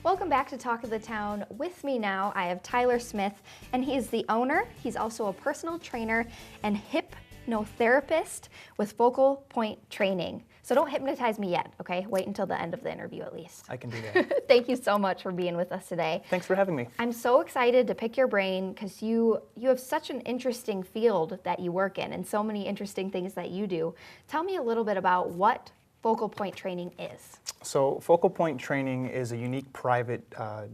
Welcome back to Talk of the Town. With me now, I have Tyler Smith, and he's the owner. He's also a personal trainer and hypnotherapist with Focal Point Training. So don't hypnotize me yet, okay? Wait until the end of the interview at least. I can do that. Thank you so much for being with us today. Thanks for having me. I'm so excited to pick your brain because you have such an interesting field that you work in and so many interesting things that you do. Tell me a little bit about what Focal Point Training is. So Focal Point Training is a unique private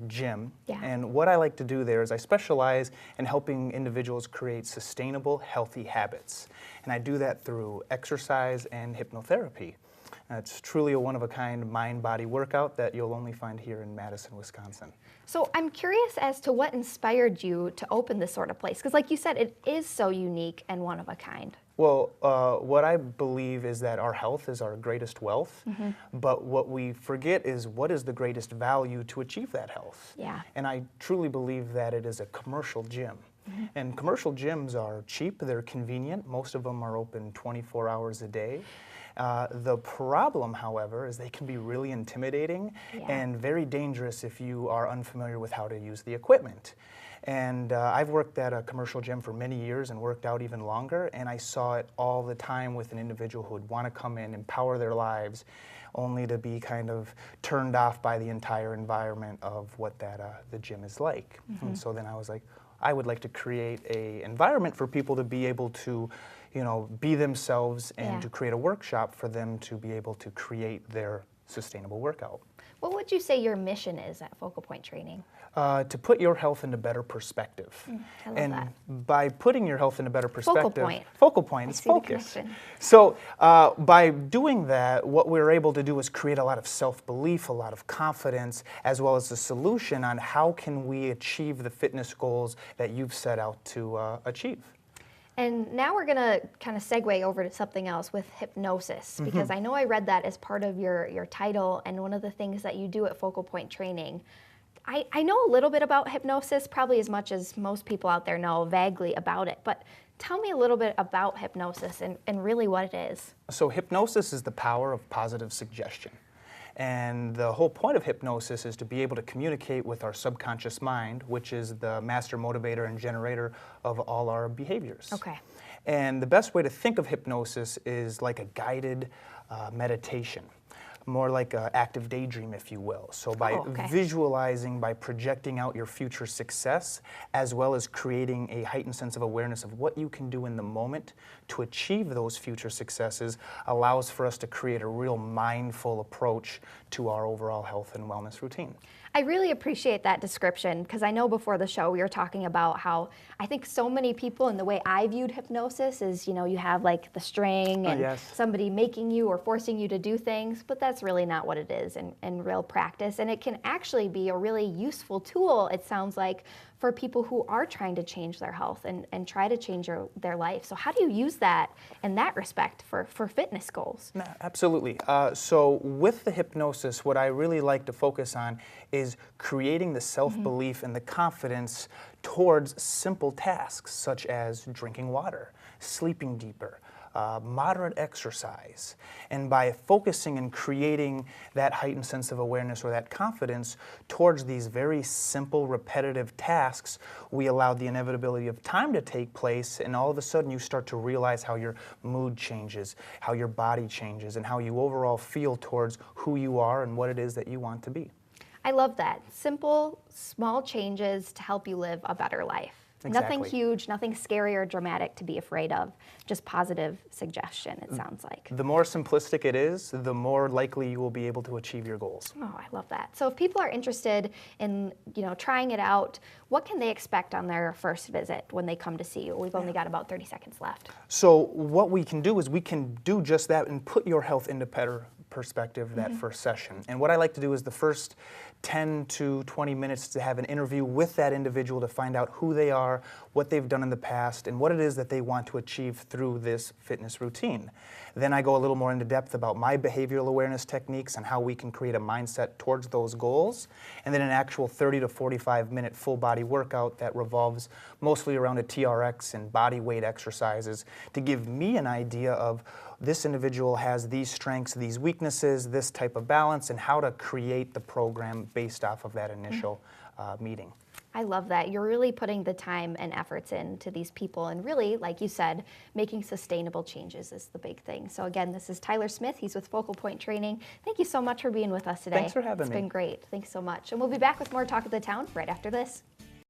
gym. Yeah. And what I like to do there is I specialize in helping individuals create sustainable, healthy habits. And I do that through exercise and hypnotherapy. It's truly a one-of-a-kind mind-body workout that you'll only find here in Madison, Wisconsin. So I'm curious as to what inspired you to open this sort of place, because like you said, it is so unique and one of a kind. Well, what I believe is that our health is our greatest wealth, but what we forget is what is the greatest value to achieve that health. Yeah. And I truly believe that it is a commercial gym. And commercial gyms are cheap, they're convenient, most of them are open 24 hours a day. The problem, however, is they can be really intimidating and very dangerous if you are unfamiliar with how to use the equipment. And I've worked at a commercial gym for many years and worked out even longer, and I saw it all the time with an individual who would want to come in, empower their lives, only to be kind of turned off by the entire environment of what the gym is like. And so then I was like, I would like to create an environment for people to be able to, be themselves and to create a workshop for them to be able to create their sustainable workout. What would you say your mission is at Focal Point Training? To put your health into better perspective. I love and that. by putting your health into better perspective, focal point is see the focus. connection. So by doing that, what we're able to do is create a lot of self-belief, a lot of confidence, as well as a solution on how can we achieve the fitness goals that you've set out to achieve. And now we're going to kind of segue over to something else with hypnosis, because I know I read that as part of your title and one of the things that you do at Focal Point Training. I know a little bit about hypnosis, probably as much as most people out there know vaguely about it, but tell me a little bit about hypnosis and really what it is. So hypnosis is the power of positive suggestion. And the whole point of hypnosis is to be able to communicate with our subconscious mind, which is the master motivator and generator of all our behaviors. Okay. And the best way to think of hypnosis is like a guided meditation, more like an active daydream, if you will. So by visualizing, by projecting out your future success, as well as creating a heightened sense of awareness of what you can do in the moment to achieve those future successes, allows for us to create a real mindful approach to our overall health and wellness routine. I really appreciate that description, because I know before the show we were talking about how I think so many people, and the way I viewed hypnosis is, you have like the string and somebody making you or forcing you to do things, but that's really not what it is in real practice. And it can actually be a really useful tool, it sounds like, for people who are trying to change their health and try to change their life. So how do you use that in that respect for fitness goals? No, absolutely. So with the hypnosis, what I really like to focus on is creating the self-belief and the confidence towards simple tasks such as drinking water, sleeping deeper, moderate exercise. And by focusing and creating that heightened sense of awareness or that confidence towards these very simple, repetitive tasks, we allow the inevitability of time to take place, and all of a sudden you start to realize how your mood changes, how your body changes, and how you overall feel towards who you are and what it is that you want to be. I love that. Simple, small changes to help you live a better life. Exactly. Nothing huge, nothing scary or dramatic to be afraid of, just positive suggestion, it sounds like. The more simplistic it is, the more likely you will be able to achieve your goals. Oh, I love that. So if people are interested in, trying it out, what can they expect on their first visit when they come to see you? We've only got about 30 seconds left. So what we can do is we can do just that and put your health into better perspective that first session. And what I like to do is the first 10 to 20 minutes to have an interview with that individual to find out who they are, what they've done in the past, and what it is that they want to achieve through this fitness routine. Then I go a little more into depth about my behavioral awareness techniques and how we can create a mindset towards those goals, and then an actual 30 to 45 minute full body workout that revolves mostly around a TRX and body weight exercises to give me an idea of this individual has these strengths, these weaknesses, this type of balance, and how to create the program based off of that initial meeting. I love that. You're really putting the time and efforts into these people, and really, like you said, making sustainable changes is the big thing. So again, this is Tyler Smith. He's with Focal Point Training. Thank you so much for being with us today. Thanks for having me. It's been great. Thanks so much. And we'll be back with more Talk of the Town right after this.